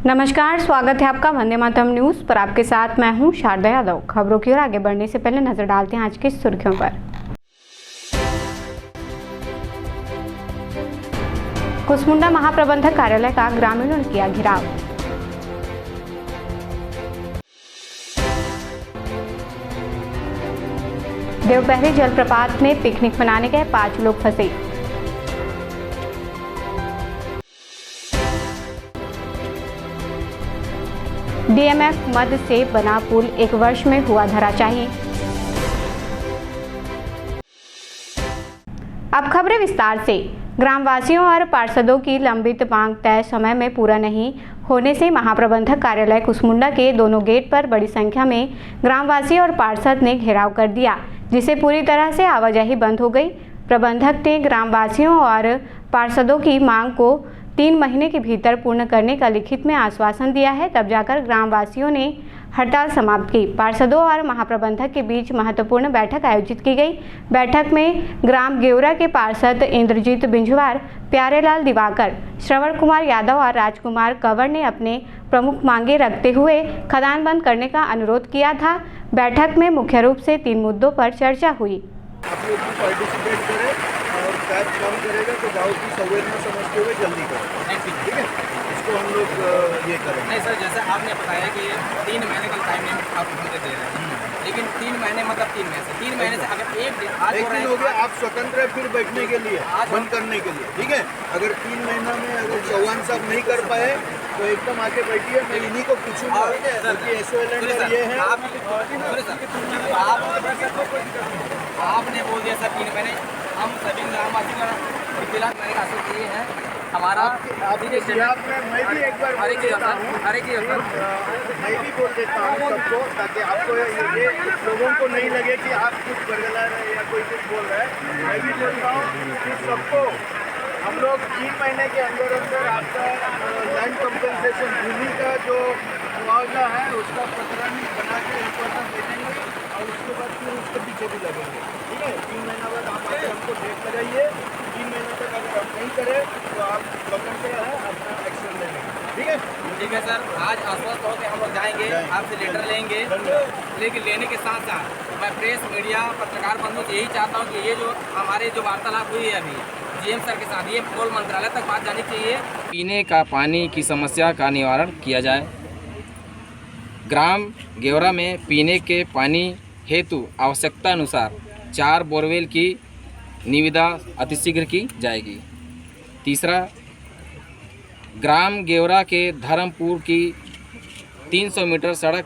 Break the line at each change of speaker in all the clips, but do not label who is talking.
नमस्कार, स्वागत है आपका वंदे मातरम न्यूज पर। आपके साथ मैं हूं शारदा यादव। खबरों की ओर आगे बढ़ने से पहले नजर डालते हैं आज की सुर्खियों पर। कुसमुंडा महाप्रबंधक कार्यालय का ग्रामीणों ने किया घेराव। देवपहरी जलप्रपात में पिकनिक मनाने गए 5 लोग फंसे। डीएमएफ मद से बना पुल 1 वर्ष में हुआ धराशायी। अब खबरें विस्तार से। ग्रामवासियों और पार्षदों की लंबित मांग तय समय में पूरा नहीं होने से महाप्रबंधक कार्यालय कुसमुंडा के दोनों गेट पर बड़ी संख्या में ग्रामवासी और पार्षद ने घेराव कर दिया, जिससे पूरी तरह से आवाजाही बंद हो गई। प्रबंधक ने ग्रामवासियों और पार्षदों की मांग को 3 महीने के भीतर पूर्ण करने का लिखित में आश्वासन दिया है, तब जाकर ग्रामवासियों ने हड़ताल समाप्त की। पार्षदों और महाप्रबंधक के बीच महत्वपूर्ण बैठक आयोजित की गई। बैठक में ग्राम गेवरा के पार्षद इंद्रजीत बिंजवार, प्यारेलाल दिवाकर, श्रवण कुमार यादव और राजकुमार कंवर ने अपने प्रमुख मांगे रखते हुए खदान बंद करने का अनुरोध किया था। बैठक में मुख्य रूप से 3 मुद्दों पर चर्चा हुई।
पार्टिसिपेट करें और कैब काम करेगा तो गाँव की संवेदना समझते हुए जल्दी करें, ठीक है। इसको हम लोग ये करें।
नहीं सर, जैसे आपने बताया कि 3 महीने का टाइम आप हमको दे रहे हैं, लेकिन 3 महीने मतलब 3 महीने से 3 महीने से अगर एक दिन
हो गया, आप स्वतंत्र है फिर बैठने के लिए, बंद करने के लिए, ठीक है। अगर 3 महीना में अगर चौहान साहब नहीं कर पाए तो एकदम आके बैठिए, मैं इन्हीं को पूछूंगा क्योंकि एसओएल ये है।
आपने बोल दिया सर 3 महीने, हम सभी ग्रामवासी का फिलहाल मैंने का आश्वासन दिए हैं हमारा।
मैं भी एक बार
हर एक चीज़
मैं भी बोल देता हूँ सबको, ताकि आपको ये लोगों को नहीं लगे कि आप कुछ बरगला रहे हैं या कोई कुछ बोल रहा है। मैं भी बोलता हूँ कि सबको हम लोग 3 महीने के अंदर आपका लैंड कंपनसेशन भूमि का जो मुआवजा है उसका प्रकरण बना के रिपोर्ट दे देंगे और उसके बाद फिर उसके पीछे भी लगेंगे, ठीक है। 3 महीना बाद आप हमको डेट लगाइए। 3 महीने तक अगर आप नहीं करें तो आप स्वतंत्र है अपना एक्शन लेंगे, ठीक है।
ठीक है सर, आज आश्वस्त हो के हम लोग जाएंगे, आपसे लेटर लेंगे, लेकिन लेने के साथ साथ मैं प्रेस मीडिया पत्रकार बंधुओं से यही चाहता हूँ कि ये जो हमारे जो वार्तालाप हुई है अभी जीएम सर के साथ, ये पोल मंत्रालय तक बात जानी चाहिए। पीने का पानी की समस्या का निवारण किया जाए। ग्राम गेवरा में पीने के पानी हेतु आवश्यकता अनुसार 4 बोरवेल की निविदा अतिशीघ्र की जाएगी। तीसरा, ग्राम गेवरा के धर्मपुर की 300 मीटर सड़क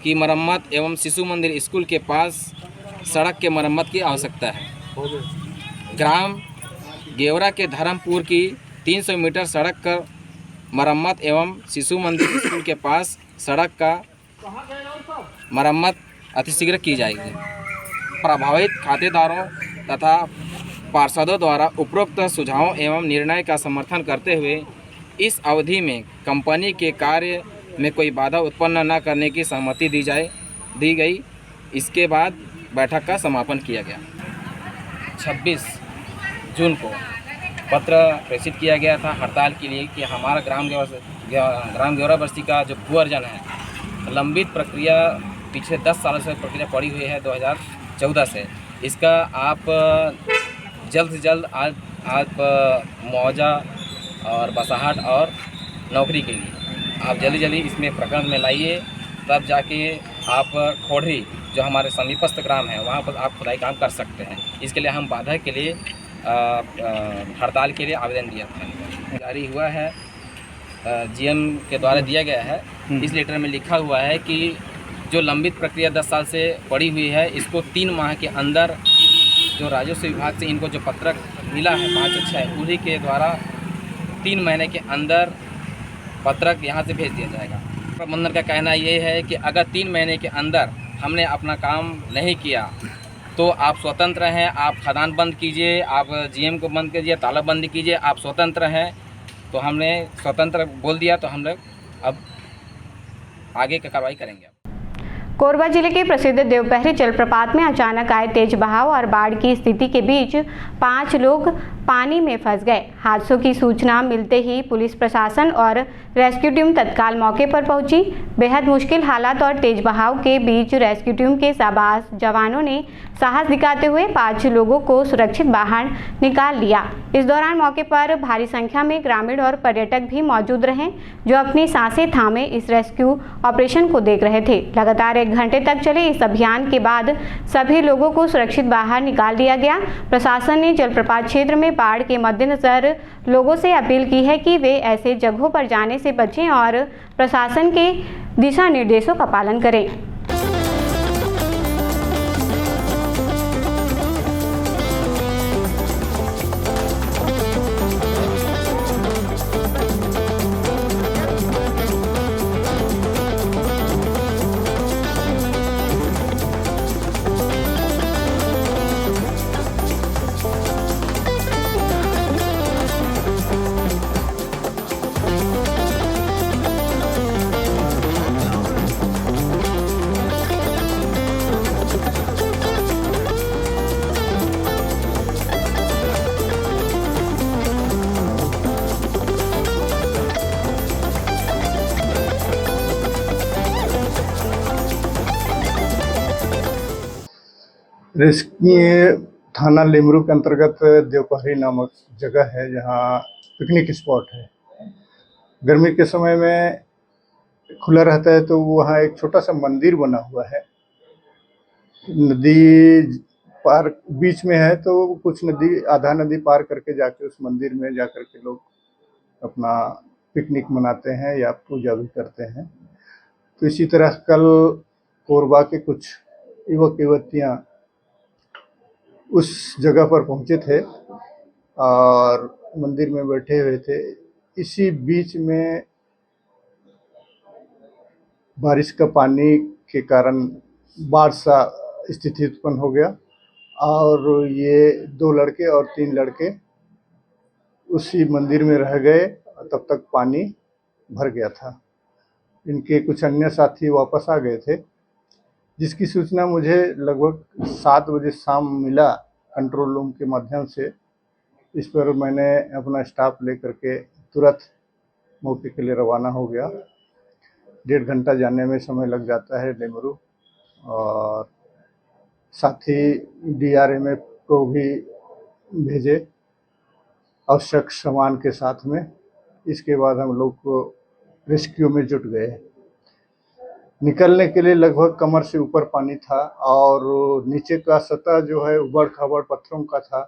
की मरम्मत एवं शिशु मंदिर स्कूल के पास सड़क के मरम्मत की आवश्यकता है। ग्राम गेवरा के धर्मपुर की 300 मीटर सड़क का मरम्मत एवं शिशु मंदिर स्कूल के पास सड़क का मरम्मत अतिशीघ्र की जाएगी। प्रभावित खातेदारों तथा पार्षदों द्वारा उपरोक्त सुझावों एवं निर्णय का समर्थन करते हुए इस अवधि में कंपनी के कार्य में कोई बाधा उत्पन्न न करने की सहमति दी गई। इसके बाद बैठक का समापन किया गया। 26 जून को पत्र प्रेषित किया गया था हड़ताल के लिए कि हमारा ग्राम गेवरा बस्ती का जो भू अर्जन है, लंबित प्रक्रिया पिछले 10 सालों से प्रक्रिया पड़ी हुई है 2014 से। इसका आप जल्द से जल्द आप मुआवजा और बसाहट और नौकरी के लिए आप जल्दी इसमें प्रकरण में लाइए, तब जाके आप खोड़री जो हमारे समीपस्थ ग्राम है वहाँ पर आप खुदाई काम कर सकते हैं। इसके लिए हम बाधा के लिए हड़ताल के लिए आवेदन दिया था। जारी हुआ है, जीएम के द्वारा दिया गया है। इस लेटर में लिखा हुआ है कि जो लंबित प्रक्रिया 10 साल से पड़ी हुई है, इसको 3 माह के अंदर जो राजस्व विभाग से इनको जो पत्रक मिला है 5 और 6 उन्हीं के द्वारा 3 महीने के अंदर पत्रक यहाँ से भेज दिया जाएगा। प्रबंधन का कहना ये है कि अगर 3 महीने के अंदर हमने अपना काम नहीं किया तो आप स्वतंत्र हैं, आप खदान बंद कीजिए, आप जीएम को बंद कीजिए, तालाबंदी कीजिए, आप स्वतंत्र हैं। तो हमने स्वतंत्र बोल दिया, तो हम लोग अब आगे की कार्रवाई करेंगे।
कोरबा जिले के प्रसिद्ध देवपहरी जलप्रपात में अचानक आए तेज बहाव और बाढ़ की स्थिति के बीच 5 लोग पानी में फंस गए। हादसों की सूचना मिलते ही पुलिस प्रशासन और रेस्क्यू टीम तत्काल मौके पर पहुंची। बेहद मुश्किल हालात और तेज बहाव के बीच रेस्क्यू टीम के जाबाज जवानों ने साहस दिखाते हुए 5 लोगों को सुरक्षित बाहर निकाल लिया। इस दौरान मौके पर भारी संख्या में ग्रामीण और पर्यटक भी मौजूद रहे, जो अपनी सांसें थामे इस रेस्क्यू ऑपरेशन को देख रहे थे। लगातार 1 घंटे तक चले इस अभियान के बाद सभी लोगों को सुरक्षित बाहर निकाल दिया गया। प्रशासन ने जलप्रपात क्षेत्र में बाढ़ के मद्देनजर लोगों से अपील की है कि वे ऐसे जगहों पर जाने से बचें और प्रशासन के दिशा निर्देशों का पालन करें।
ये थाना लेमरू के अंतर्गत देवपहरी नामक जगह है, जहाँ पिकनिक स्पॉट है। गर्मी के समय में खुला रहता है, तो वहाँ एक छोटा सा मंदिर बना हुआ है। नदी पार बीच में है, तो कुछ आधा नदी पार करके जाके उस मंदिर में जाकर के लोग अपना पिकनिक मनाते हैं या पूजा भी करते हैं। तो इसी तरह कल कोरबा के कुछ युवक युवतियाँ उस जगह पर पहुंचे थे और मंदिर में बैठे हुए थे। इसी बीच में बारिश का पानी के कारण बाढ़ सा स्थिति उत्पन्न हो गया और ये 2 लड़के और 3 लड़के उसी मंदिर में रह गए। तब तक पानी भर गया था। इनके कुछ अन्य साथी वापस आ गए थे, जिसकी सूचना मुझे लगभग 7 बजे शाम मिला कंट्रोल रूम के माध्यम से। इस पर मैंने अपना स्टाफ लेकर के तुरंत मौके के लिए रवाना हो गया। 1.5 घंटा जाने में समय लग जाता है लेमरू, और साथ ही DRMF को भी भेजे आवश्यक सामान के साथ में। इसके बाद हम लोग को रेस्क्यू में जुट गए। निकलने के लिए लगभग कमर से ऊपर पानी था और नीचे का सतह जो है उबड़ खाबड़ पत्थरों का था।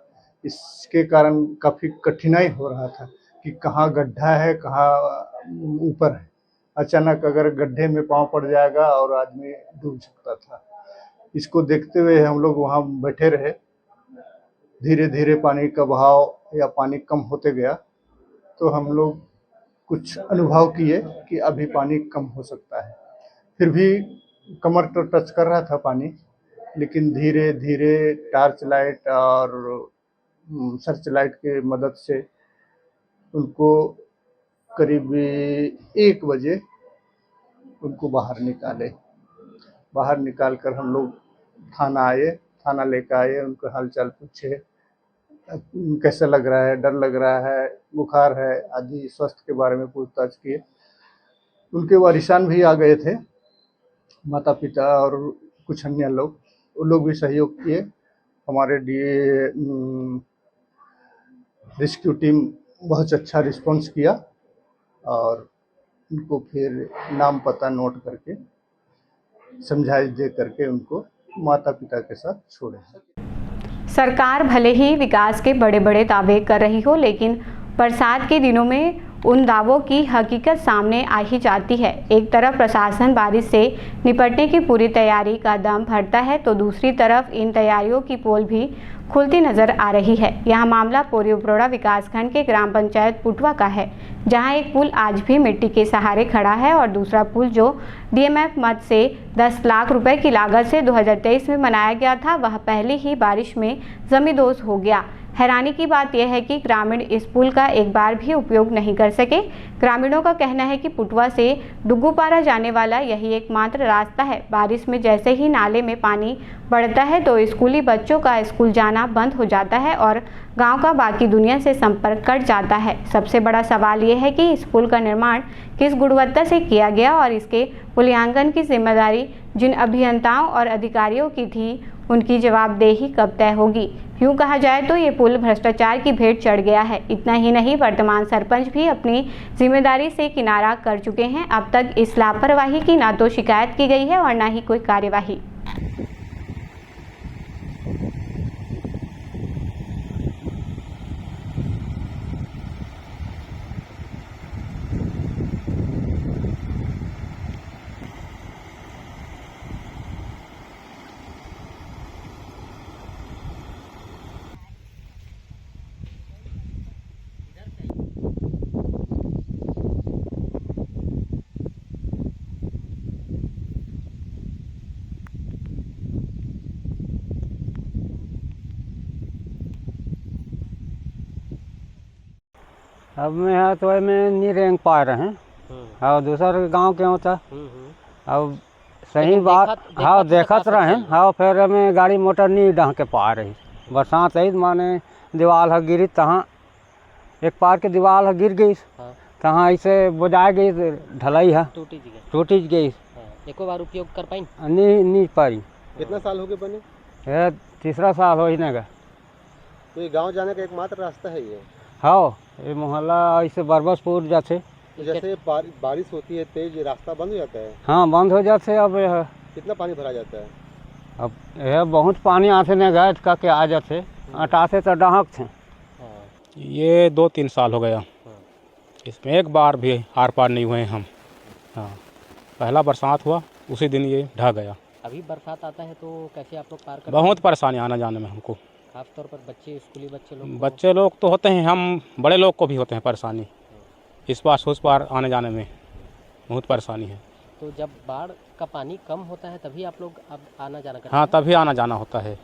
इसके कारण काफ़ी कठिनाई हो रहा था कि कहाँ गड्ढा है, कहाँ ऊपर है। अचानक अगर गड्ढे में पाँव पड़ जाएगा और आदमी डूब सकता था। इसको देखते हुए हम लोग वहाँ बैठे रहे। धीरे धीरे पानी का बहाव या पानी कम होते गया, तो हम लोग कुछ अनुभव किए कि अभी पानी कम हो सकता है। फिर भी कमर तो टच कर रहा था पानी, लेकिन धीरे धीरे टार्च लाइट और सर्च लाइट की मदद से उनको करीब 1 बजे उनको बाहर निकाले। बाहर निकाल कर हम लोग थाना आए, थाना लेकर आए, उनको हालचाल पूछे, कैसा लग रहा है, डर लग रहा है, बुखार है आदि स्वास्थ्य के बारे में पूछताछ किए। उनके वारिसान भी आ गए थे, माता पिता और कुछ अन्य लोग, वो लोग भी सहयोग किए। हमारे रेस्क्यू टीम बहुत अच्छा रिस्पॉन्स किया और उनको फिर नाम पता नोट करके समझाइश दे करके उनको माता पिता के साथ छोड़े।
सरकार भले ही विकास के बड़े बड़े दावे कर रही हो, लेकिन बरसात के दिनों में उन दावों की हकीकत सामने आ ही जाती है। एक तरफ प्रशासन बारिश से निपटने की पूरी तैयारी का दम भरता है, तो दूसरी तरफ इन तैयारियों की पोल भी खुलती नजर आ रही है। यह मामला पोरी उपरोड़ा विकासखंड के ग्राम पंचायत पुटवा का है, जहां एक पुल आज भी मिट्टी के सहारे खड़ा है और दूसरा पुल जो DMF मद से 10 लाख रुपए की लागत से 2023 में बनाया गया था, वह पहले ही बारिश में जमींदोज हो गया। हैरानी की बात यह है कि ग्रामीण इस पुल का एक बार भी उपयोग नहीं कर सके। ग्रामीणों का कहना है कि पुटवा से डुग्गूपारा जाने वाला यही एकमात्र रास्ता है। बारिश में जैसे ही नाले में पानी बढ़ता है तो स्कूली बच्चों का स्कूल जाना बंद हो जाता है और गांव का बाकी दुनिया से संपर्क कट जाता है। सबसे बड़ा सवाल ये है कि इस पुल का निर्माण किस गुणवत्ता से किया गया और इसके मूल्यांकन की जिम्मेदारी जिन अभियंताओं और अधिकारियों की थी उनकी जवाबदेही कब तय होगी। यूँ कहा जाए तो ये पुल भ्रष्टाचार की भेंट चढ़ गया है। इतना ही नहीं, वर्तमान सरपंच भी अपनी जिम्मेदारी से किनारा कर चुके हैं। अब तक इस लापरवाही की ना तो शिकायत की गई है और ना ही कोई कार्यवाही।
अब मैं यहाँ तो में नहीं रेंग पा रहे हैं और दूसर गांव के होता अब सही बात हाँ देखत रहे हाँ फिर हमें गाड़ी मोटर नहीं ढंग के पा रही। बरसात आई माने दीवार है गिरी तहाँ एक पार के दीवार है गिर गई तहाँ ऐसे बुझा गई ढलाई है टूटी गई।
एको बार उपयोग कर पाई
नहीं पाई।
कितना साल हो गए बने?
ये तीसरा साल हो ही नहीं गया।
तो ये गांव जाने का एकमात्र रास्ता है ये?
हाँ ये मोहल्ला ऐसे बरबसपुर जाते।
जैसे बारिश होती है तेज, रास्ता बंद हो जाता है?
हाँ बंद हो जाते। अब
कितना पानी भरा जाता है?
अब यह बहुत पानी आते न गए का के आ जाते अटाते तो डहक थे।
ये 2-3 साल हो गया, इसमें एक बार भी आर पार नहीं हुए हम। हाँ पहला बरसात हुआ उसी दिन ये ढह गया।
अभी बरसात आता है तो कैसे आप लोग पार कर?
बहुत परेशानी आना जाने में हमको,
खासतौर पर बच्चे स्कूली
बच्चे लोग तो होते हैं, हम बड़े लोग को भी होते हैं परेशानी। इस पार उस पार आने जाने में बहुत परेशानी है।
तो जब बाढ़ का पानी कम होता है तभी आप लोग अब आना जाना करते
हाँ
हैं?
तभी आना जाना होता है,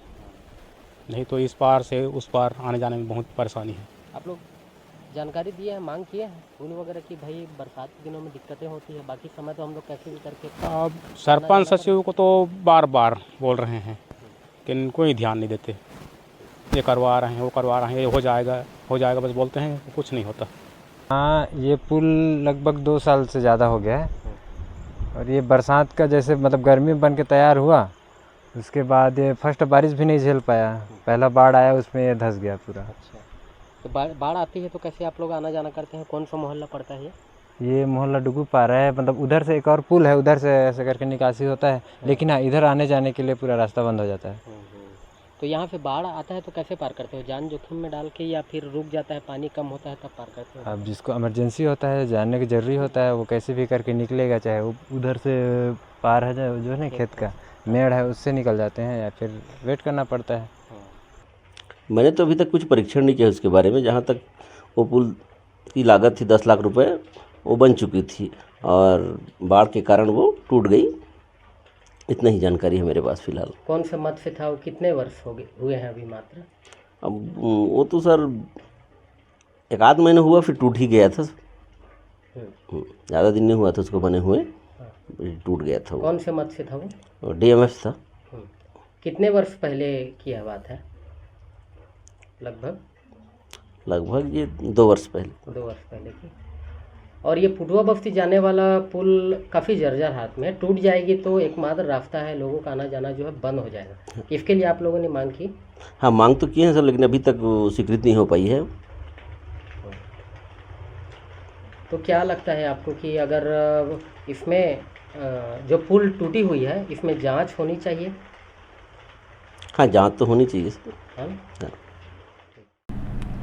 नहीं तो इस पार से उस पार आने जाने में बहुत परेशानी है।
आप लोग जानकारी दिए हैं, मांग किए हैं पुल वगैरह की? भाई बरसात के दिनों में दिक्कतें होती है, बाकी समय तो हम लोग कैसे भी करके
अब सरपंच सचिव को तो बार बार बोल रहे हैं लेकिन कोई ध्यान नहीं देते। ये करवा रहे हैं वो करवा रहे हैं, ये हो जाएगा बस बोलते हैं, कुछ नहीं होता।
हाँ ये पुल लगभग 2 साल से ज़्यादा हो गया है और ये बरसात का जैसे मतलब गर्मी बन के तैयार हुआ उसके बाद ये फर्स्ट बारिश भी नहीं झेल पाया, पहला बाढ़ आया उसमें ये धंस गया पूरा।
अच्छा तो बाढ़ आती है तो कैसे आप लोग आना जाना करते हैं? कौन सा मोहल्ला पड़ता है
ये मोहल्ला डुग्गूपारा है, मतलब उधर से एक और पुल है, उधर से ऐसे करके निकासी होता है, लेकिन हाँ इधर आने जाने के लिए पूरा रास्ता बंद हो जाता है।
तो यहाँ पे बाढ़ आता है तो कैसे पार करते हो? जान जोखिम में डाल के या फिर रुक जाता है पानी कम होता है तब पार करते हो?
अब जिसको इमरजेंसी होता है जाने की ज़रूरी होता है वो कैसे भी करके निकलेगा, चाहे वो उधर से पार है जो है ना खेत का मेड़ है उससे निकल जाते हैं या फिर वेट करना पड़ता है।
मैंने तो अभी तक कुछ परीक्षण नहीं किया उसके बारे में। जहाँ तक वो पुल की लागत थी 10 लाख रुपए, वो बन चुकी थी और बाढ़ के कारण वो टूट गई। इतना ही जानकारी है मेरे पास फिलहाल।
कौन से मत से था वो? कितने वर्ष हुए हैं अभी मात्र?
अब वो तो सर 1-आध महीने हुआ फिर टूट ही गया था। ज़्यादा दिन नहीं हुआ था उसको बने हुए, टूट गया था वो।
कौन से मत से था वो?
DMF था।
कितने वर्ष पहले की यह बात है?
लगभग ये 2 वर्ष पहले।
2 वर्ष पहले की। और ये पुटवा बस्ती जाने वाला पुल काफ़ी जर्जर हाथ में है, टूट जाएगी तो एकमात्र रास्ता है, लोगों का आना जाना जो है बंद हो जाएगा। इसके लिए आप लोगों ने मांग की?
हाँ मांग तो किए हैं सर, लेकिन अभी तक स्वीकृत नहीं हो पाई है।
तो क्या लगता है आपको कि अगर इसमें जो पुल टूटी हुई है इसमें जांच होनी चाहिए?
हाँ जांच तो होनी चाहिए सर।
हाँ।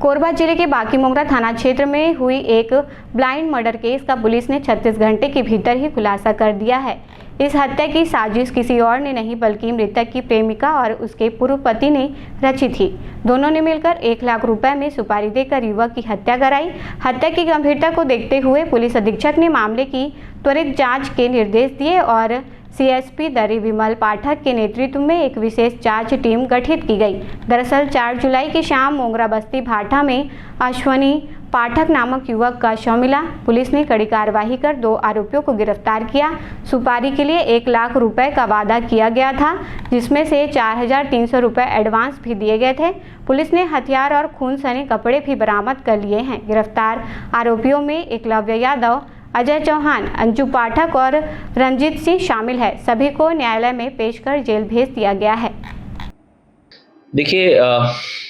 कोरबा जिले के बांकीमुंगरा थाना क्षेत्र में हुई एक ब्लाइंड मर्डर केस का पुलिस ने 36 घंटे के भीतर ही खुलासा कर दिया है। इस हत्या की साजिश किसी और ने नहीं बल्कि मृतक की प्रेमिका और उसके पूर्व पति ने रची थी। दोनों ने मिलकर 1 लाख रुपए में सुपारी देकर युवक की हत्या कराई। हत्या की गंभीरता को देखते हुए पुलिस अधीक्षक ने मामले की त्वरित जांच के निर्देश दिए और सीएसपी दरी विमल पाठक के नेतृत्व में एक विशेष जांच टीम गठित की गई। दरअसल 4 जुलाई की शाम मोंगरा बस्ती भाटा में अश्वनी पाठक नामक युवक का शव मिला। पुलिस ने कड़ी कार्रवाई कर 2 आरोपियों को गिरफ्तार किया। सुपारी के लिए 1 लाख रुपए का वादा किया गया था, जिसमें से 4,300 रुपए एडवांस भी दिए गए थे। पुलिस ने हथियार और खून सने कपड़े भी बरामद कर लिए हैं। गिरफ्तार आरोपियों में एकलव्य यादव, अजय चौहान, अंजू पाठक और रंजीत सिंह शामिल है। सभी को न्यायालय में पेश कर जेल भेज दिया गया है।
देखिए,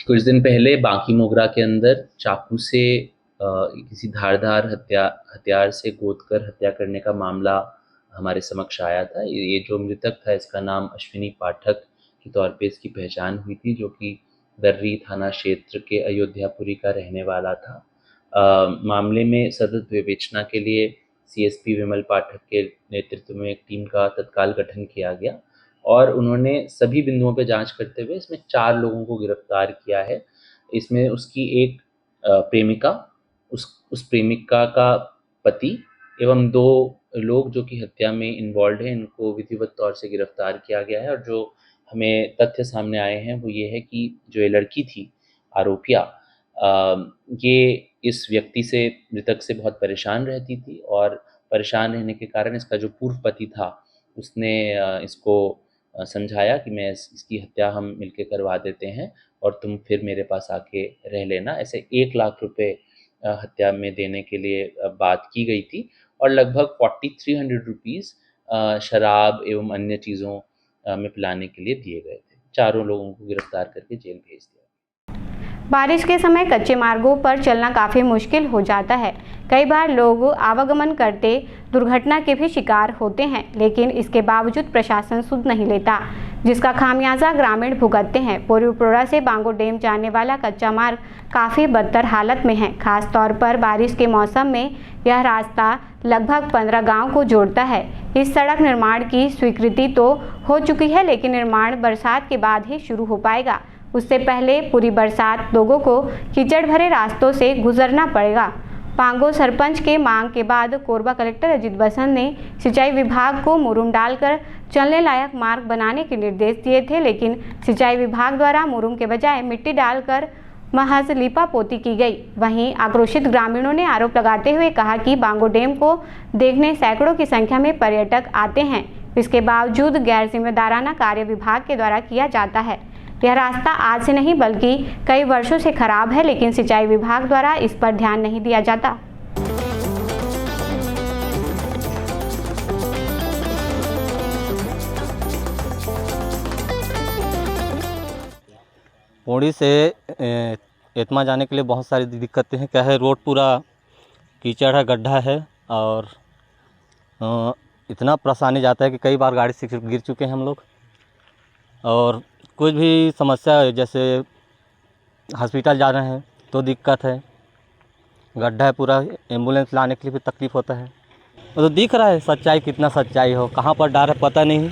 कुछ दिन पहले बांकी मोगरा के अंदर चाकू से किसी धारदार हथियार से गोदकर हत्या करने का मामला हमारे समक्ष आया था। ये जो मृतक था, इसका नाम अश्विनी पाठक के तौर पे इसकी पहचान हुई थी, जो कि दर्री थाना क्षेत्र के अयोध्यापुरी का रहने वाला था। मामले में सतत विवेचना के लिए सीएसपी विमल पाठक के नेतृत्व में एक टीम का तत्काल गठन किया गया और उन्होंने सभी बिंदुओं पर जांच करते हुए इसमें 4 लोगों को गिरफ्तार किया है। इसमें उसकी एक प्रेमिका, उस प्रेमिका का पति एवं 2 लोग जो कि हत्या में इन्वॉल्व हैं, इनको विधिवत तौर से गिरफ्तार किया गया है। और जो हमें तथ्य सामने आए हैं वो ये है कि जो ये लड़की थी आरोपिया, ये इस व्यक्ति से, मृतक से बहुत परेशान रहती थी और परेशान रहने के कारण इसका जो पूर्व पति था उसने इसको समझाया कि मैं इसकी हत्या हम मिलके करवा देते हैं और तुम फिर मेरे पास आके रह लेना। ऐसे 1 लाख रुपए हत्या में देने के लिए बात की गई थी और लगभग 4,300 रुपीज़ शराब एवं अन्य चीज़ों में पिलाने के लिए दिए गए थे। 4 लोगों को गिरफ्तार करके जेल भेज दिया।
बारिश के समय कच्चे मार्गों पर चलना काफ़ी मुश्किल हो जाता है। कई बार लोग आवागमन करते दुर्घटना के भी शिकार होते हैं, लेकिन इसके बावजूद प्रशासन सुध नहीं लेता, जिसका खामियाजा ग्रामीण भुगतते हैं। पोरुपोरा से बांगो डैम जाने वाला कच्चा मार्ग काफ़ी बदतर हालत में है। खास तौर पर बारिश के मौसम में यह रास्ता लगभग 15 गांव को जोड़ता है। इस सड़क निर्माण की स्वीकृति तो हो चुकी है, लेकिन निर्माण बरसात के बाद ही शुरू हो पाएगा। उससे पहले पूरी बरसात लोगों को कीचड़ भरे रास्तों से गुजरना पड़ेगा। पांगो सरपंच के मांग के बाद कोरबा कलेक्टर अजित बसंत ने सिंचाई विभाग को मुरुम डालकर चलने लायक मार्ग बनाने के निर्देश दिए थे, लेकिन सिंचाई विभाग द्वारा मुरुम के बजाय मिट्टी डालकर महज लीपापोती की गई। वहीं आक्रोशित ग्रामीणों ने आरोप लगाते हुए कहा कि बांगो डैम को देखने सैकड़ों की संख्या में पर्यटक आते हैं, इसके बावजूद गैर जिम्मेदाराना कार्य विभाग के द्वारा किया जाता है। यह रास्ता आज से नहीं बल्कि कई वर्षों से खराब है, लेकिन सिंचाई विभाग द्वारा इस पर ध्यान नहीं दिया जाता।
पौड़ी से एतमा जाने के लिए बहुत सारी दिक्कतें हैं। क्या है, रोड पूरा कीचड़ है, गड्ढा है और इतना परेशानी जाता है कि कई बार गाड़ी से गिर चुके हैं हम लोग। और कुछ भी समस्या है, जैसे हॉस्पिटल जा रहे हैं तो दिक्कत है, गड्ढा है पूरा, एम्बुलेंस लाने के लिए भी तकलीफ़ होता है। तो दिख रहा है सच्चाई, कितना सच्चाई हो, कहाँ पर डाल है पता नहीं,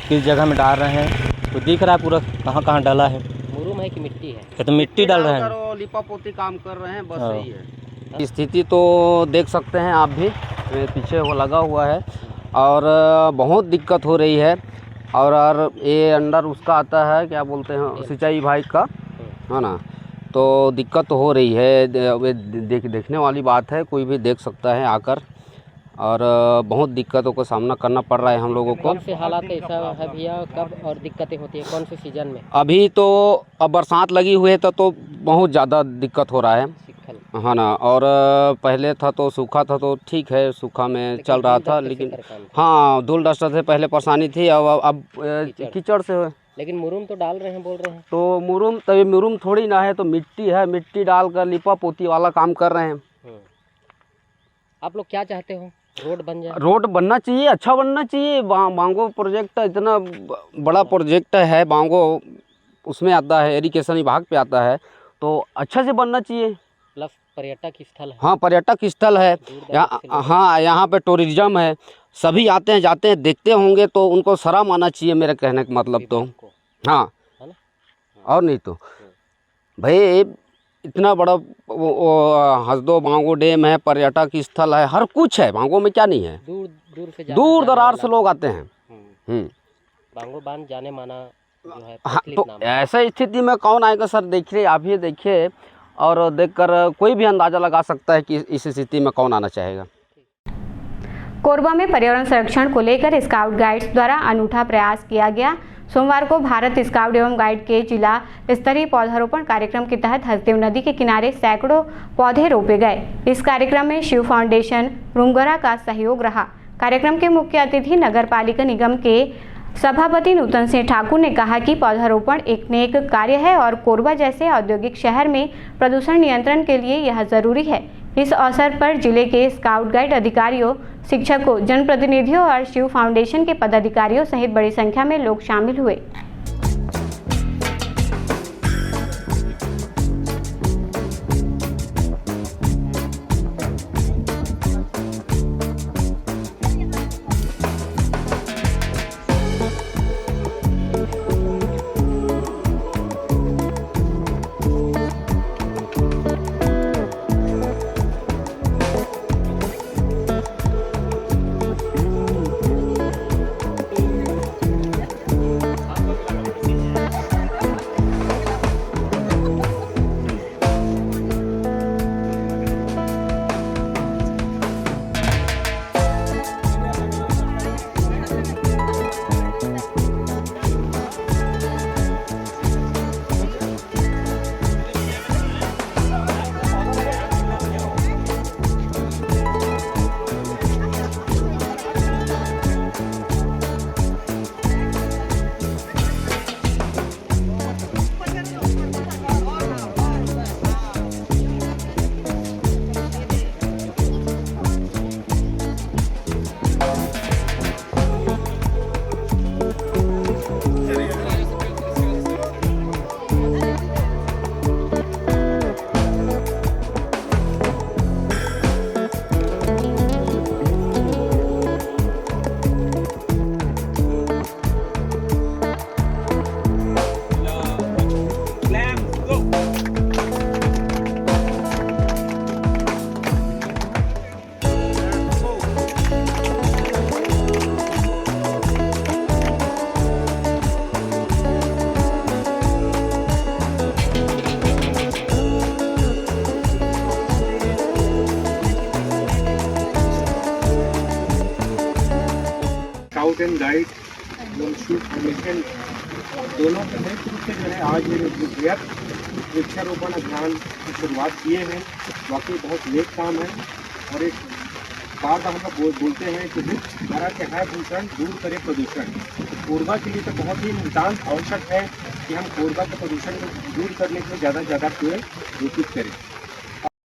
किस जगह में डाल रहे हैं, तो दिख रहा है पूरा कहाँ कहाँ डाला है।
मुरुम है कि मिट्टी है?
ये तो मिट्टी डाल रहे हैं,
लिपापोती काम कर रहे हैं, बस यही है। स्थिति तो देख सकते हैं आप भी, पीछे वो लगा हुआ है और बहुत दिक्कत हो रही है। और ये अंडर उसका आता है, क्या बोलते हैं, सिंचाई विभाग का, है ना। तो दिक्कत हो रही है, देखने वाली बात है, कोई भी देख सकता है आकर। और बहुत दिक्कतों का सामना करना पड़ रहा है हम लोगों को।
कौन से हालात ऐसा है भैया, कब और दिक्कतें होती है, कौन से सीजन में?
अभी तो अब बरसात लगी हुई है तो बहुत ज़्यादा दिक्कत हो रहा है, हाँ ना। और पहले था तो सूखा था तो ठीक है, सूखा में चल रहा था, लेकिन हाँ धूल डस्टर से पहले परेशानी थी, अब कीचड़ से।
लेकिन मुरुम तो डाल रहे हैं, बोल रहे हैं।
तो मुरुम, तभी मुरुम थोड़ी ना है, तो मिट्टी है, मिट्टी डालकर लिपा पोती वाला काम कर रहे हैं।
आप लोग क्या चाहते हो? रोड बन जाए?
रोड बनना चाहिए, अच्छा बनना चाहिए। बांगो प्रोजेक्ट इतना बड़ा प्रोजेक्ट है, बांगो उसमें आता है, इरिगेशन विभाग पे आता है, तो अच्छा से बनना चाहिए।
प्लस पर्यटक स्थल है।
हाँ, पर्यटक स्थल है यहाँ। हाँ, यहाँ पे टूरिज्म है, सभी आते हैं जाते हैं, देखते होंगे, तो उनको शर्म आना चाहिए, मेरे कहने का मतलब तो। हाँ, और नहीं तो भाई इतना बड़ा हसदो बांगो डैम है, पर्यटक स्थल है, हर कुछ है बांगो में, क्या नहीं है।
दूर
दरार से लोग आते हैं।
बांगो बांध जाने माना जो है
हाँ,
प्रचलित
तो
नाम है।
ऐसे स्थिति में कौन आएगा सर? देखिए, आप ही देखिए और देखकर कोई भी अंदाज़ा लगा सकता है कि इस स्थिति में कौन आना चाहेगा।
कोरबा में पर्यावरण संरक्षण को लेकर स्काउट गाइड्स द्वारा अनूठा प्रयास किया गया। सोमवार को भारत स्काउट एवं गाइड के जिला स्तरीय पौधारोपण कार्यक्रम के तहत हसदेव नदी के किनारे सैकड़ों पौधे रोपे गए। इस कार्यक्रम में शिव फाउंडेशन रुंगरा का सहयोग रहा। कार्यक्रम के मुख्य अतिथि नगर पालिका निगम के सभापति नूतन सिंह ठाकुर ने कहा कि पौधारोपण एक नेक कार्य है और कोरबा जैसे औद्योगिक शहर में प्रदूषण नियंत्रण के लिए यह जरूरी है। इस अवसर पर जिले के स्काउट गाइड अधिकारियों, शिक्षकों, जनप्रतिनिधियों और शिव फाउंडेशन के पदाधिकारियों सहित बड़ी संख्या में लोग शामिल हुए।
Scout and guide Shiv Foundation दोनों संयुक्त रूप से जो है आज ये वृक्षारोपण अभियान की शुरुआत किए हैं। वाकई बहुत नेक काम है और एक बार हम लोग बोलते हैं कि वृक्ष हमारा क्या है प्रदूषण दूर करे प्रदूषण। तो कोरबा के लिए तो बहुत ही नितांत आवश्यक है कि हम कोरबा के प्रदूषण को दूर करने के लिए ज़्यादा से ज़्यादा पेड़ रोपित करें।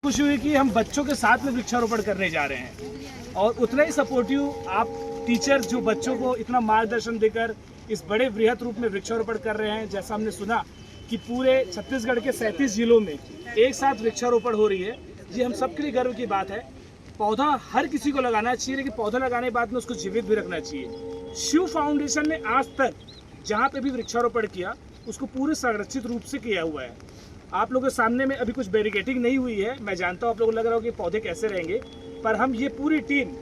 खुशी हुई कि हम बच्चों के साथ में वृक्षारोपण करने जा रहे हैं और उतना ही सपोर्टिव आप टीचर जो बच्चों को इतना मार्गदर्शन देकर इस बड़े वृहत रूप में वृक्षारोपण कर रहे हैं। जैसा हमने सुना कि पूरे छत्तीसगढ़ के 37 जिलों में एक साथ वृक्षारोपण हो रही है, ये हम सबके लिए गर्व की बात है। पौधा हर किसी को लगाना चाहिए, लेकिन पौधा लगाने के बाद में उसको जीवित भी रखना चाहिए। शिव फाउंडेशन ने आज तक जहाँ पे भी वृक्षारोपण किया उसको पूरे संरक्षित रूप से किया हुआ है। आप लोगों के सामने में अभी कुछ बैरिकेडिंग नहीं हुई है, मैं जानता हूँ आप लोगों को लग रहा हो कि पौधे कैसे रहेंगे, पर हम ये पूरी टीम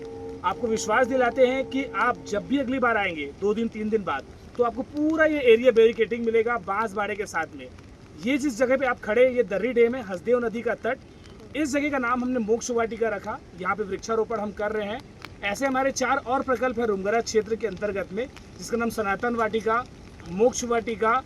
आपको विश्वास दिलाते हैं कि आप जब भी अगली बार आएंगे 2 दिन 3 दिन बाद, तो आपको पूरा ये एरिया बैरिकेडिंग मिलेगा बांस बाड़े के साथ में। ये जिस जगह पे आप खड़े, ये दर्री डैम है, हसदेव नदी का तट। इस जगह का नाम हमने मोक्ष वाटिका रखा। यहाँ पे वृक्षारोपण हम कर रहे हैं। ऐसे हमारे 4 और प्रकल्प है रुंगरा क्षेत्र के अंतर्गत में, जिसका नाम सनातन वाटिका, मोक्ष वाटिका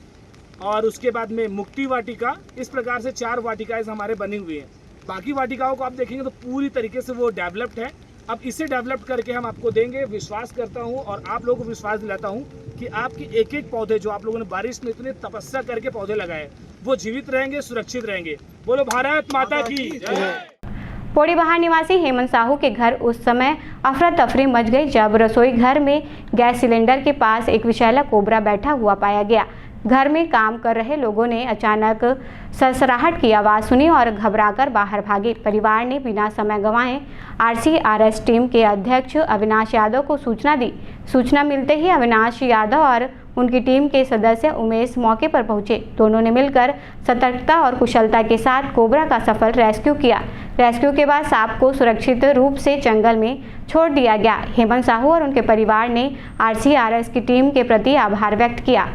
और उसके बाद में मुक्ति वाटिका। इस प्रकार से 4 वाटिकाएं हमारे बनी हुई हैं। बाकी वाटिकाओं को आप देखेंगे तो पूरी तरीके से वो डेवलप्ड है। अब इसे डेवलप करके हम आपको देंगे। विश्वास करता हूं और आप लोगों को विश्वास दिलाता हूं कि आपकी एक एक पौधे जो आप लोगों ने बारिश में इतनी तपस्या करके पौधे लगाए, वो जीवित रहेंगे, सुरक्षित रहेंगे। बोलो भारत माता की जय।
पोड़ीबहार निवासी हेमंत साहू के घर उस समय अफरा तफरी मच गई जब रसोई घर में गैस सिलेंडर के पास एक विषैला कोबरा बैठा हुआ पाया गया। घर में काम कर रहे लोगों ने अचानक सरसराहट की आवाज़ सुनी और घबराकर बाहर भागे। परिवार ने बिना समय गंवाए RCRS टीम के अध्यक्ष अविनाश यादव को सूचना दी। सूचना मिलते ही अविनाश यादव और उनकी टीम के सदस्य उमेश मौके पर पहुंचे। दोनों ने मिलकर सतर्कता और कुशलता के साथ कोबरा का सफल रेस्क्यू किया। रेस्क्यू के बाद सांप को सुरक्षित रूप से जंगल में छोड़ दिया गया। हेमंत साहू और उनके परिवार ने RCRS की टीम के प्रति आभार व्यक्त किया।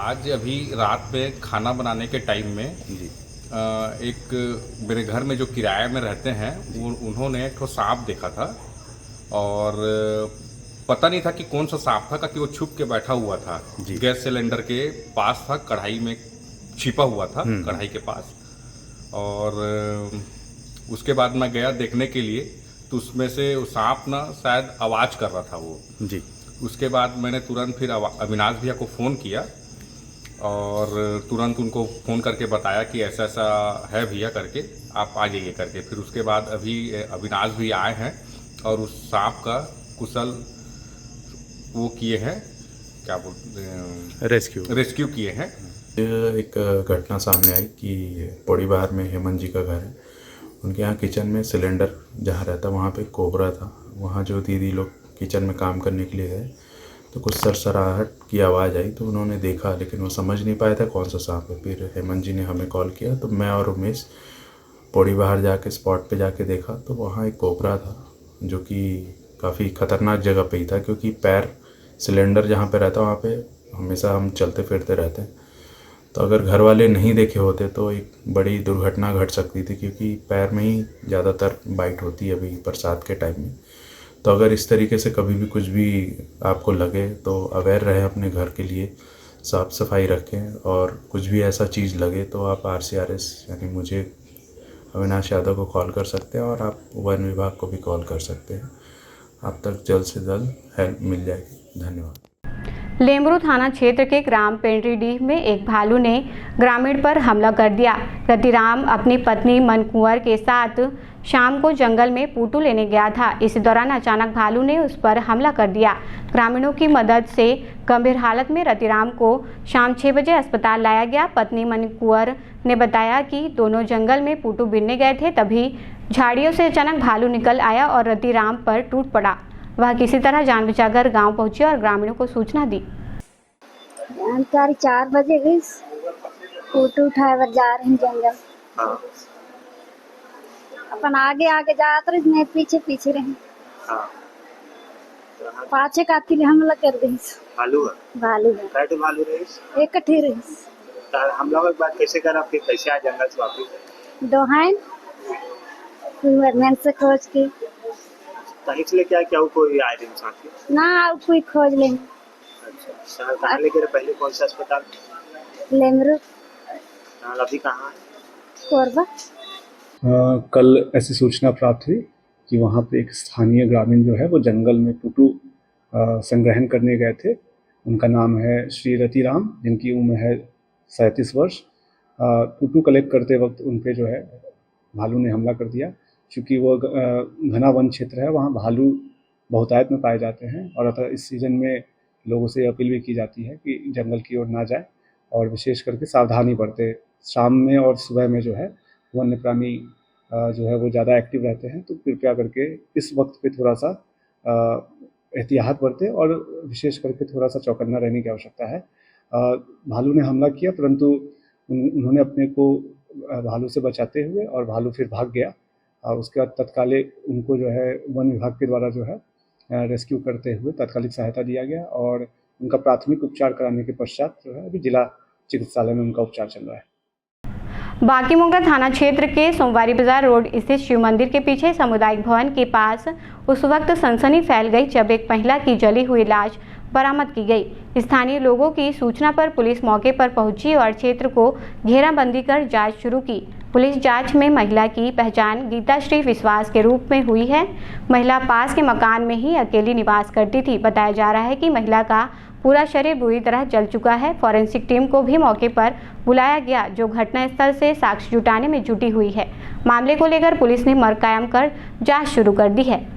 आज अभी रात में खाना बनाने के टाइम में एक मेरे घर में जो किराए में रहते हैं उन्होंने एक सांप देखा था और पता नहीं था कि कौन सा सांप था, कि वो छुप के बैठा हुआ था। गैस सिलेंडर के पास था, कढ़ाई में छिपा हुआ था कढ़ाई के पास। और उसके बाद मैं गया देखने के लिए तो उसमें से वो सांप ना शायद आवाज़ कर रहा था वो जी। उसके बाद मैंने तुरंत फिर अविनाश भैया को फ़ोन किया और तुरंत उनको फ़ोन करके बताया कि ऐसा ऐसा है भैया करके, आप आ जाइए करके। फिर उसके बाद अभी अविनाश भी आए हैं और उस सांप का कुशल वो किए हैं, क्या बोलते हैं, रेस्क्यू किए हैं।
एक घटना सामने आई कि पौड़ी बाहर में हेमंत जी का घर है। उनके यहाँ किचन में सिलेंडर जहाँ रहता वहाँ पे कोबरा था। वहाँ जो दीदी लोग किचन में काम करने के लिए गए तो कुछ सरसराहट की आवाज़ आई तो उन्होंने देखा, लेकिन वो समझ नहीं पाया था कौन सा सांप है। फिर हेमंत जी ने हमें कॉल किया तो मैं और उमेश पौड़ी बाहर जाके स्पॉट पे जाके देखा तो वहाँ एक कोबरा था जो कि काफ़ी ख़तरनाक जगह पे ही था, क्योंकि पैर सिलेंडर जहाँ पे रहता वहाँ पे हमेशा हम चलते फिरते रहते हैं। तो अगर घर वाले नहीं देखे होते तो एक बड़ी दुर्घटना घट सकती थी, क्योंकि पैर में ही ज़्यादातर बाइट होती है अभी बरसात के टाइम में। तो अगर इस तरीके से कभी भी कुछ भी आपको लगे तो अवेयर रहें अपने घर के लिए, साफ़ सफाई रखें। और कुछ भी ऐसा चीज़ लगे तो आप RCRS यानी मुझे अविनाश यादव को कॉल कर सकते हैं और आप वन विभाग को भी कॉल कर सकते हैं। आप तक जल्द से जल्द हेल्प मिल जाएगी। धन्यवाद।
लेमरू थाना क्षेत्र के ग्राम पेंड्रीडीह में एक भालू ने ग्रामीण पर हमला कर दिया। रतिराम अपनी पत्नी मनकुंवर के साथ शाम को जंगल में पूटू लेने गया था। इस दौरान अचानक भालू ने उस पर हमला कर दिया। ग्रामीणों की मदद से गंभीर हालत में रतिराम को शाम 6 बजे अस्पताल लाया गया। पत्नी मनकुंवर ने बताया कि दोनों जंगल में पूटू बीनने गए थे, तभी झाड़ियों से अचानक भालू निकल आया और रतिराम पर टूट पड़ा। वह किसी तरह जान बचाकर गांव पहुंची और ग्रामीणों को सूचना दी।
4 बजे गई फोटो उठाए बर जा रहे हैं जंगल। अपन आगे आगे जात रहे, मैं पीछे पीछे रहे। पाछे कातिल हमला कर गई।
भालू
भालू
भालू रही
एक ठे रही।
हम लोग बात कैसे कर, आपके कैसे आ जंगल से वापस
दोहाइन से खोज के
कहीं से लेके क्या कोई आए दिन साथ
ना कोई खोज लेंगे।
अच्छा, कहाँ लेके पहले कौन सा अस्पताल?
लेमरू।
अभी कहाँ है?
कोरबा।
कल ऐसी सूचना प्राप्त हुई कि वहाँ पे एक स्थानीय ग्रामीण जो है वो जंगल में पुटू संग्रहण करने गए थे। उनका नाम है श्री रतिराम, जिनकी उम्र है 37 वर्ष। पुटू कलेक्ट करते वक्त उन पे जो है भालू ने हमला कर दिया। चूँकि वो घना वन क्षेत्र है, वहाँ भालू बहुतायत में पाए जाते हैं और अतः इस सीज़न में लोगों से अपील भी की जाती है कि जंगल की ओर ना जाए और विशेष करके सावधानी बरते। शाम में और सुबह में जो है वन्य प्राणी जो है वो ज़्यादा एक्टिव रहते हैं, तो कृपया करके इस वक्त पे थोड़ा सा एहतियात बरते और विशेष करके थोड़ा सा चौकन्ना रहने की आवश्यकता है। भालू ने हमला किया, परंतु उन्होंने अपने को भालू से बचाते हुए और भालू फिर भाग गया उसके बाद तत्कालिक उनको जो है वन विभाग के द्वारा जो है रेस्क्यू करते हुए तात्कालिक सहायता दिया गया और उनका प्राथमिक उपचार कराने के पश्चात जो है अभी जिला चिकित्सालय में उनका उपचार चल रहा है।
बांकीमुगड़ा थाना क्षेत्र के सोमवारी बाजार रोड स्थित शिव मंदिर के पीछे सामुदायिक भवन के पास उस वक्त सनसनी फैल गई जब एक महिला की जली हुई लाश बरामद की गई। स्थानीय लोगों की सूचना पर पुलिस मौके पर पहुंची और क्षेत्र को घेराबंदी कर जांच शुरू की। पुलिस जांच में महिला की पहचान गीताश्री विश्वास के रूप में हुई है। महिला पास के मकान में ही अकेली निवास करती थी। बताया जा रहा है कि महिला का पूरा शरीर बुरी तरह जल चुका है। फॉरेंसिक टीम को भी मौके पर बुलाया गया जो घटनास्थल से साक्ष्य जुटाने में जुटी हुई है। मामले को लेकर पुलिस ने मर्ग कायम कर जांच शुरू कर दी है।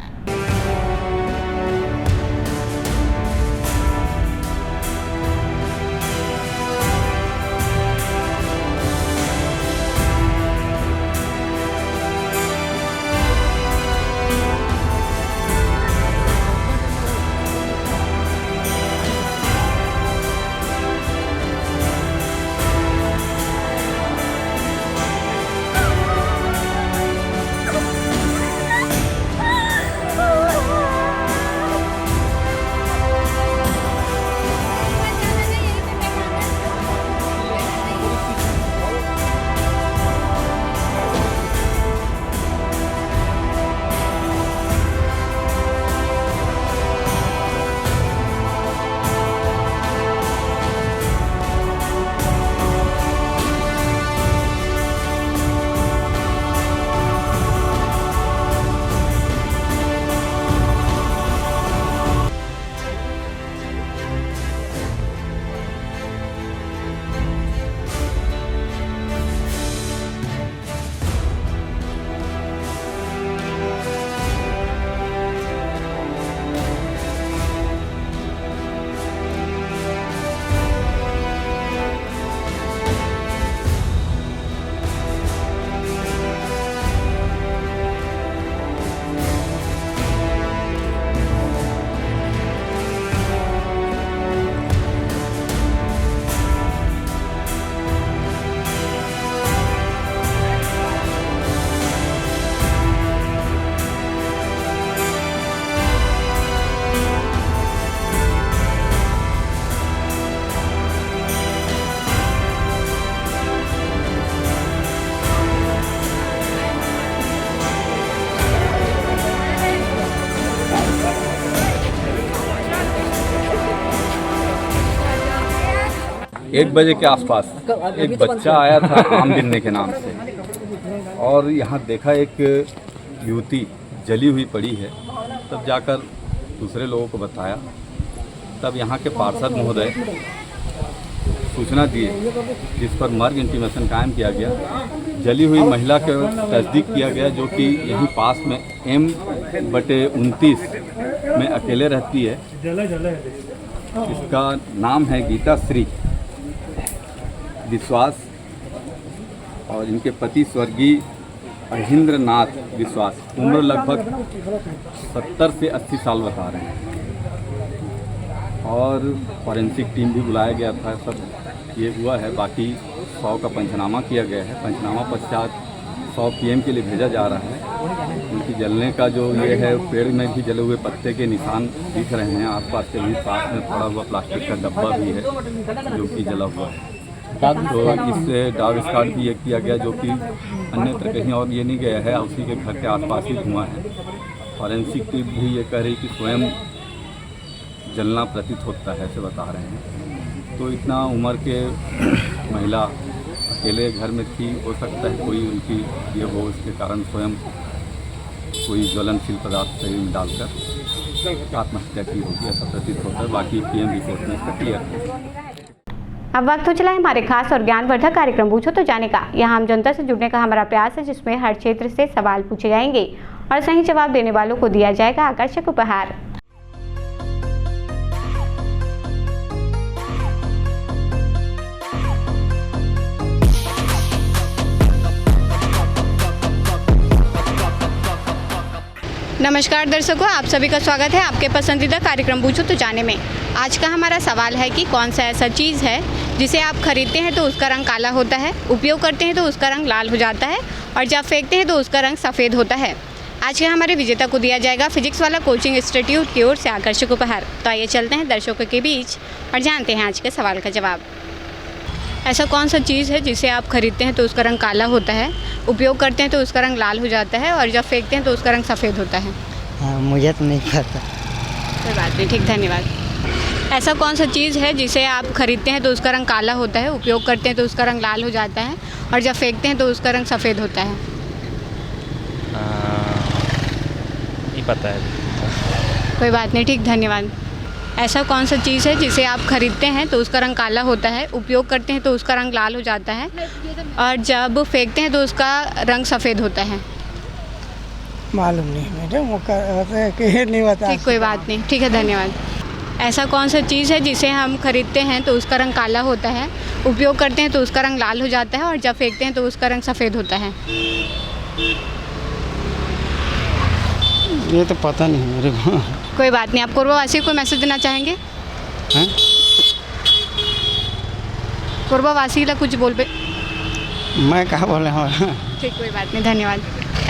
एक बजे के आसपास एक बच्चा आया था आम बिन्ने के नाम से, और यहाँ देखा एक युवती जली हुई पड़ी है। तब जाकर दूसरे लोगों को बताया, तब यहाँ के पार्षद महोदय सूचना दिए, जिस पर मर्ग इंटीमेशन कायम किया गया। जली हुई महिला के तस्दीक किया गया, जो कि यहीं पास में M/29 में अकेले रहती है। इसका नाम है गीताश्री विश्वास और इनके पति स्वर्गीय महेंद्र नाथ विश्वास, उम्र लगभग 70 से 80 साल बता रहे हैं। और फॉरेंसिक टीम भी बुलाया गया था। सब ये हुआ है, बाकी 100 का पंचनामा किया गया है। पंचनामा पश्चात 100 PM के लिए भेजा जा रहा है। उनकी जलने का जो ये है, पेड़ में भी जले हुए पत्ते के निशान दिख रहे हैं। आसपास के भी पास में पड़ा हुआ प्लास्टिक का डब्बा भी है जो कि जला हुआ है। तो इससे डॉग स्क्वाड भी एक किया गया, जो कि अन्यत्र कहीं और ये नहीं गया है, उसी के घर के आसपास ही धुआं है। फॉरेंसिक टीम भी ये कह रही कि स्वयं जलना प्रतीत होता है, ऐसे बता रहे हैं। तो इतना उम्र के महिला अकेले घर में थी, हो सकता है कोई उनकी ये हो, इसके कारण स्वयं कोई ज्वलनशील पदार्थ शरीर में डालकर आत्महत्या की होगी, ऐसा प्रतीत होता है। बाकी PM रिपोर्ट में इसका क्लियर है।
अब वक्त हो चला है हमारे खास और ज्ञानवर्धक कार्यक्रम पूछो तो जाने का। यहाँ हम जनता से जुड़ने का हमारा प्रयास है, जिसमें हर क्षेत्र से सवाल पूछे जाएंगे और सही जवाब देने वालों को दिया जाएगा आकर्षक उपहार। नमस्कार दर्शकों, आप सभी का स्वागत है आपके पसंदीदा कार्यक्रम पूछो तो जाने में। आज का हमारा सवाल है कि कौन सा ऐसा चीज़ है जिसे आप खरीदते हैं तो उसका रंग काला होता है, उपयोग करते हैं तो उसका रंग लाल हो जाता है और जब फेंकते हैं तो उसका रंग सफ़ेद होता है। आज के हमारे विजेता को दिया जाएगा फिजिक्स वाला कोचिंग इंस्टीट्यूट की ओर से आकर्षक उपहार। तो आइए चलते हैं दर्शकों के बीच और जानते हैं आज के सवाल का जवाब। ऐसा कौन सा चीज़ है जिसे आप खरीदते हैं तो उसका रंग काला होता है, उपयोग करते हैं तो उसका रंग लाल हो जाता है और जब फेंकते हैं तो उसका रंग सफ़ेद होता है?
मुझे तो नहीं पता।
कोई बात नहीं, ठीक, धन्यवाद। ऐसा कौन सा चीज़ है जिसे आप खरीदते हैं तो उसका रंग काला होता है, उपयोग करते हैं तो उसका रंग लाल हो जाता है और जब फेंकते हैं तो उसका रंग सफ़ेद होता है?
नहीं पता है।
कोई बात नहीं, ठीक, धन्यवाद। ऐसा कौन सा चीज़ है जिसे आप खरीदते हैं तो उसका रंग काला होता है, उपयोग करते हैं तो उसका रंग लाल हो जाता है और जब फेंकते हैं तो उसका रंग सफ़ेद होता है?
मालूम नहीं मैडम, वो नहीं बता।
ठीक, कोई बात नहीं, ठीक है, धन्यवाद। ऐसा कौन सा चीज़ है जिसे हम खरीदते हैं तो उसका रंग काला होता है, उपयोग करते हैं तो उसका रंग लाल हो जाता है और जब फेंकते हैं तो उसका रंग सफ़ेद होता है?
ये तो पता नहीं मेरे को।
कोई बात नहीं। आप कोरबावासी को मैसेज देना चाहेंगे?
हैं?
कोरबावासी ला कुछ बोल पे।
मैं कहाँ बोले हूँ।
ठीक, कोई बात नहीं, धन्यवाद।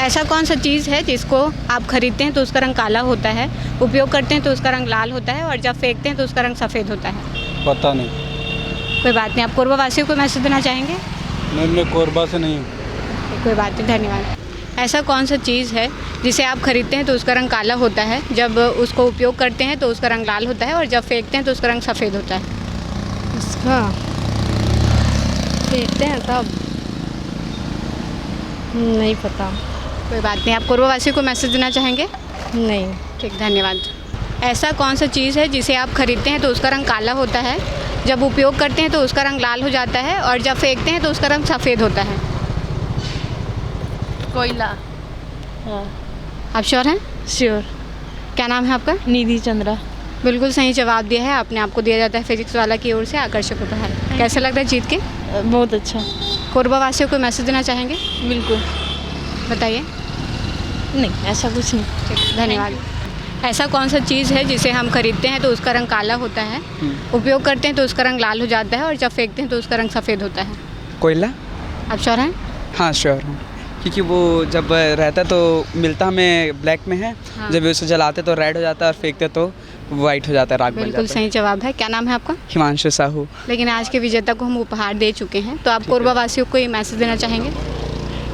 ऐसा कौन सा चीज़ है जिसको आप खरीदते हैं तो उसका रंग काला होता है, उपयोग करते हैं तो उसका रंग लाल होता है और जब फेंकते हैं तो उसका रंग सफ़ेद होता है?
पता नहीं।
कोई बात नहीं। आप कोरबावासियों को मैसेज देना चाहेंगे?
मैं कोरबा से नहीं हूँ।
कोई बात नहीं, धन्यवाद। ऐसा कौन सा चीज़ है जिसे आप खरीदते हैं तो उसका रंग काला होता है, जब उसको उपयोग करते हैं तो उसका रंग लाल होता है और जब फेंकते हैं तो उसका रंग सफ़ेद होता है?
उसका फेंकते हैं तब नहीं पता।
कोई बात नहीं। आप कोरबावासियों को मैसेज देना चाहेंगे?
नहीं।
ठीक, धन्यवाद। ऐसा कौन सा चीज़ है जिसे आप खरीदते हैं तो उसका रंग काला होता है, जब उपयोग करते हैं तो उसका रंग लाल हो जाता है और जब फेंकते हैं तो उसका रंग सफ़ेद होता है?
कोयला। हाँ।
आप श्योर हैं?
श्योर।
क्या नाम है आपका?
निधि चंद्रा।
बिल्कुल सही जवाब दिया है आपने। आपको दिया जाता है फिजिक्स वाला की ओर से आकर्षक उपहार। कैसा लग रहा है जीत के?
बहुत अच्छा।
कोरबावासियों को मैसेज देना चाहेंगे?
बिल्कुल।
बताइए।
नहीं, ऐसा कुछ नहीं।
ठीक, धन्यवाद। ऐसा कौन सा चीज़ है जिसे हम खरीदते हैं तो उसका रंग काला होता है, उपयोग करते हैं तो उसका रंग लाल हो जाता है और जब फेंकते हैं तो उसका रंग सफ़ेद होता है?
कोयला।
आप श्योर हैं?
हाँ, श्योर हूँ, क्योंकि वो जब रहता तो मिलता हमें ब्लैक में है। हाँ। जब उसे जलाते तो रेड हो जाता है और फेंकते तो वाइट हो जाता है, राख बन जाता है।
बिल्कुल सही जवाब है। क्या नाम है आपका?
हिमांशु साहू।
लेकिन आज के विजेता को हम उपहार दे चुके हैं, तो आप कोरबावासियों को ये मैसेज देना चाहेंगे?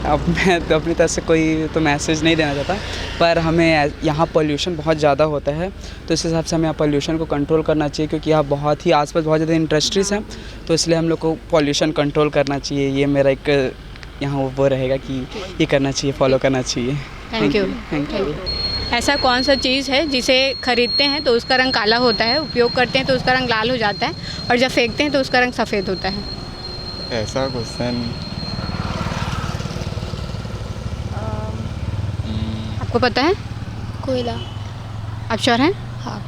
अब मैं तो अपनी तरफ से कोई तो मैसेज नहीं देना चाहता, पर हमें यहाँ पोल्यूशन बहुत ज़्यादा होता है तो इस हिसाब से हमें यहाँ पोल्यूशन को कंट्रोल करना चाहिए, क्योंकि यहाँ बहुत ही आसपास बहुत ज़्यादा इंडस्ट्रीज़ हैं, तो इसलिए हम लोग को पोल्यूशन कंट्रोल करना चाहिए। ये मेरा एक यहाँ वो रहेगा कि ये करना चाहिए, फॉलो करना चाहिए।
Thank you.
Thank you.
ऐसा कौन सा चीज़ है जिसे खरीदते हैं तो उसका रंग काला होता है, उपयोग करते हैं तो उसका रंग लाल हो जाता है और जब फेंकते हैं तो उसका रंग सफ़ेद होता है?
ऐसा क्वेश्चन
आपको पता है?
कोयला।
आप श्योर हैं?
हाँ।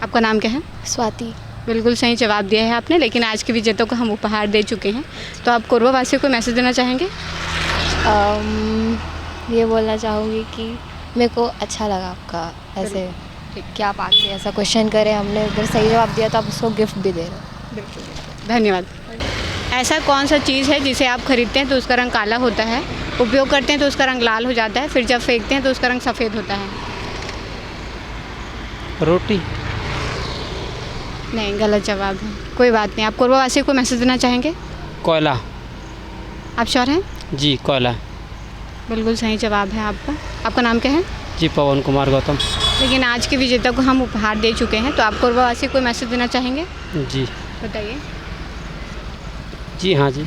आपका नाम क्या है?
स्वाति।
बिल्कुल सही जवाब दिया है आपने। लेकिन आज के विजेता को हम उपहार दे चुके हैं, तो आप कोरबावासियों को मैसेज देना चाहेंगे?
ये बोलना चाहूँगी कि मेरे को अच्छा लगा आपका ऐसे कि आप आके ऐसा क्वेश्चन करें, हमने अगर सही जवाब दिया तो आप उसको गिफ्ट भी दे रहे हो।
बिल्कुल, धन्यवाद। ऐसा कौन सा चीज़ है जिसे आप खरीदते हैं तो उसका रंग काला होता है, उपयोग करते हैं तो उसका रंग लाल हो जाता है, फिर जब फेंकते हैं तो उसका रंग सफ़ेद होता है?
रोटी।
नहीं, गलत जवाब है। कोई बात नहीं। आप कोरबावासियों को मैसेज देना चाहेंगे?
कोयला।
आप श्योर हैं?
जी, कोयला।
बिल्कुल सही जवाब है आपका। आपका नाम क्या है?
जी, पवन कुमार गौतम।
लेकिन आज के विजेता को हम उपहार दे चुके हैं, तो आप कोरबावासी को मैसेज देना चाहेंगे?
जी।
बताइए।
जी हाँ जी,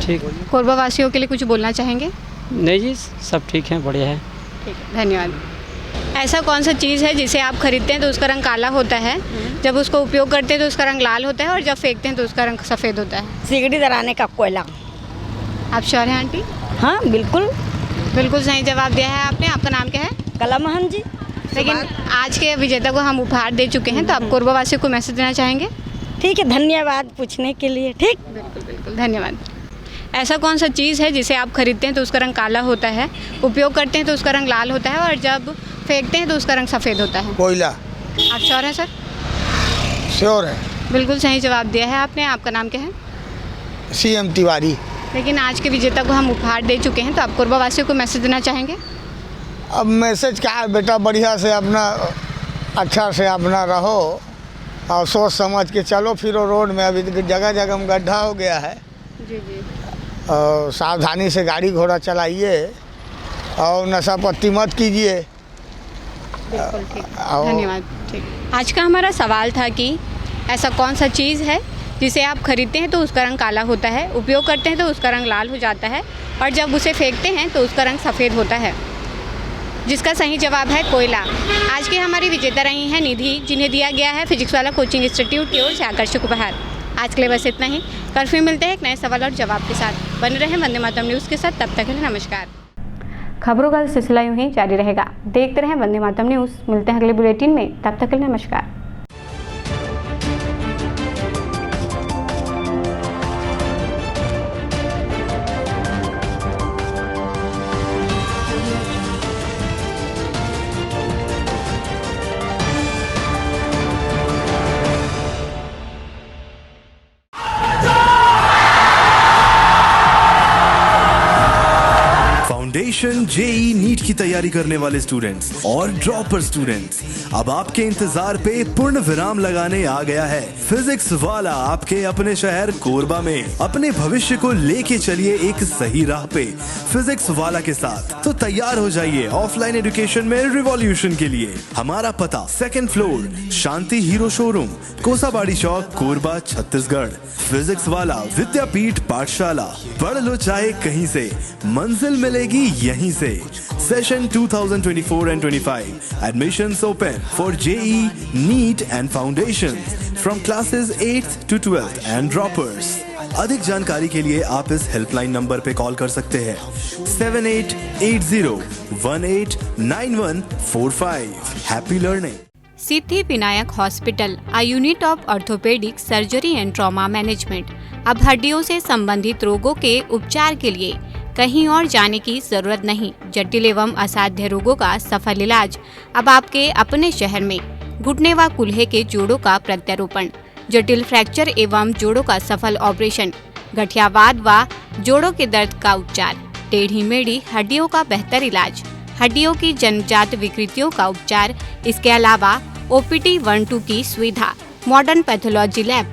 ठीक।
कोरबावासियों के लिए कुछ बोलना चाहेंगे?
नहीं जी, सब ठीक है, बढ़िया है।
ठीक है, धन्यवाद। ऐसा कौन सा चीज़ है जिसे आप खरीदते हैं तो उसका रंग काला होता है, जब उसको उपयोग करते हैं तो उसका रंग लाल होता है और जब फेंकते हैं तो उसका रंग सफ़ेद होता है?
सिगड़ी जलाने का कोयला।
आप श्योर हैं आंटी?
हाँ, बिल्कुल।
बिल्कुल सही जवाब दिया है आपने। आपका नाम क्या है?
कला मोहन जी।
लेकिन आज के विजेता को हम उपहार दे चुके हैं, तो आप कोरबावासियों को मैसेज देना चाहेंगे?
ठीक है, धन्यवाद पूछने के लिए। ठीक,
बिल्कुल बिल्कुल, धन्यवाद। ऐसा कौन सा चीज़ है जिसे आप खरीदते हैं तो उसका रंग काला होता है, उपयोग करते हैं तो उसका रंग लाल होता है और जब फेंकते हैं तो उसका रंग सफ़ेद होता है?
कोयला।
आप श्योर हैं सर?
श्योर है।
बिल्कुल सही जवाब दिया है आपने। आपका नाम क्या है?
CM तिवारी।
लेकिन आज के विजेता को हम उपहार दे चुके हैं, तो आप कोरबा वासियों को मैसेज देना चाहेंगे?
अब मैसेज क्या है बेटा, बढ़िया से अपना अच्छा से अपना रहो और सोच समझ के चलो फिरो रोड में। अभी जगह जगह में गड्ढा हो गया है।
जी जी।
और सावधानी से गाड़ी घोड़ा चलाइए और नशा पत्ती मत कीजिए।
बिल्कुल ठीक, धन्यवाद। ठीक, आज का हमारा सवाल था कि ऐसा कौन सा चीज़ है जिसे आप खरीदते हैं तो उसका रंग काला होता है, उपयोग करते हैं तो उसका रंग लाल हो जाता है, और जब उसे फेंकते हैं तो उसका रंग सफ़ेद होता है, जिसका सही जवाब है कोयला। आज की हमारी विजेता रही हैं निधि, जिन्हें दिया गया है फिजिक्स वाला कोचिंग इंस्टीट्यूट की ओर से आकर्षक उपहार। आज के लिए बस इतना ही। कल फिर मिलते हैं एक नए सवाल और जवाब के साथ। बने रहें वंदे मातरम न्यूज़ के साथ। तब तक के लिए नमस्कार। खबरों का सिलसिला यूं ही जारी रहेगा। देखते रहें वंदे मातरम न्यूज़। मिलते हैं अगले बुलेटिन में। तब तक के लिए नमस्कार।
फाउंडेशन जेई नीट की तैयारी करने वाले स्टूडेंट्स और ड्रॉपर स्टूडेंट्स, अब आपके इंतजार पे पूर्ण विराम लगाने आ गया है फिजिक्स वाला आपके अपने शहर कोरबा में। अपने भविष्य को लेके चलिए एक सही राह पे फिजिक्स वाला के साथ। तो तैयार हो जाइए ऑफलाइन एजुकेशन में रिवॉल्यूशन के लिए। हमारा पता 2nd फ्लोर शांति हीरो शोरूम, कोसाबाड़ी चौक, कोरबा, छत्तीसगढ़। फिजिक्स वाला विद्यापीठ पाठशाला, पढ़ लो चाहे कहीं से, मंजिल मिलेगी यहीं से। Session 2024 and 25 admissions open for JEE, NEET and Foundation from classes 8th to 12th and droppers। अधिक जानकारी के लिए आप इस हेल्पलाइन नंबर पे कॉल कर सकते हैं 7880189145। Happy learning.
Siddhi Vinayak hospital, a unit of orthopaedic surgery and trauma management. अब हड्डियों से संबंधित रोगों के उपचार के लिए कहीं और जाने की जरूरत नहीं। जटिल एवं असाध्य रोगों का सफल इलाज अब आपके अपने शहर में। घुटने व कूल्हे के जोड़ों का प्रत्यारोपण, जटिल फ्रैक्चर एवं जोड़ों का सफल ऑपरेशन, गठियावाद व जोड़ों के दर्द का उपचार, टेढ़ी मेढ़ी हड्डियों का बेहतर इलाज, हड्डियों की जन्मजात विकृतियों का उपचार। इसके अलावा OPT 1-2 की सुविधा, modern pathology lab,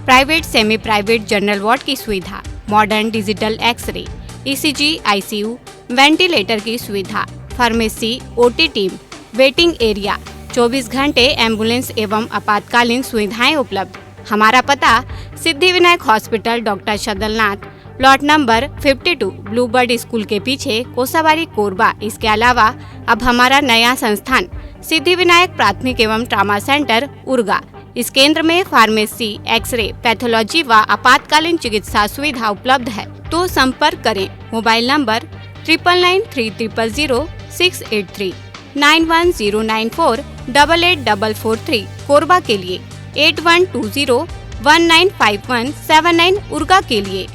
private semi private general ward की सुविधा, modern digital x-ray, ECG, ICU, ventilator की सुविधा, pharmacy, OT team, waiting area, 24 घंटे एम्बुलेंस एवं आपातकालीन सुविधाएं उपलब्ध। हमारा पता Siddhi Vinayak hospital, doctor Shadalnath, plot number 52, Bluebird school के पीछे, कोसाबाड़ी, कोरबा। इसके अलावा अब हमारा नया संस्थान सिद्धि विनायक प्राथमिक एवं ट्रामा सेंटर, उर्गा। इस केंद्र में फार्मेसी, एक्सरे, पैथोलॉजी व आपातकालीन चिकित्सा सुविधा उपलब्ध है। तो संपर्क करें। मोबाइल नंबर 9993000683, 9109488443, कोरबा के लिए 8120195179, उर्गा के लिए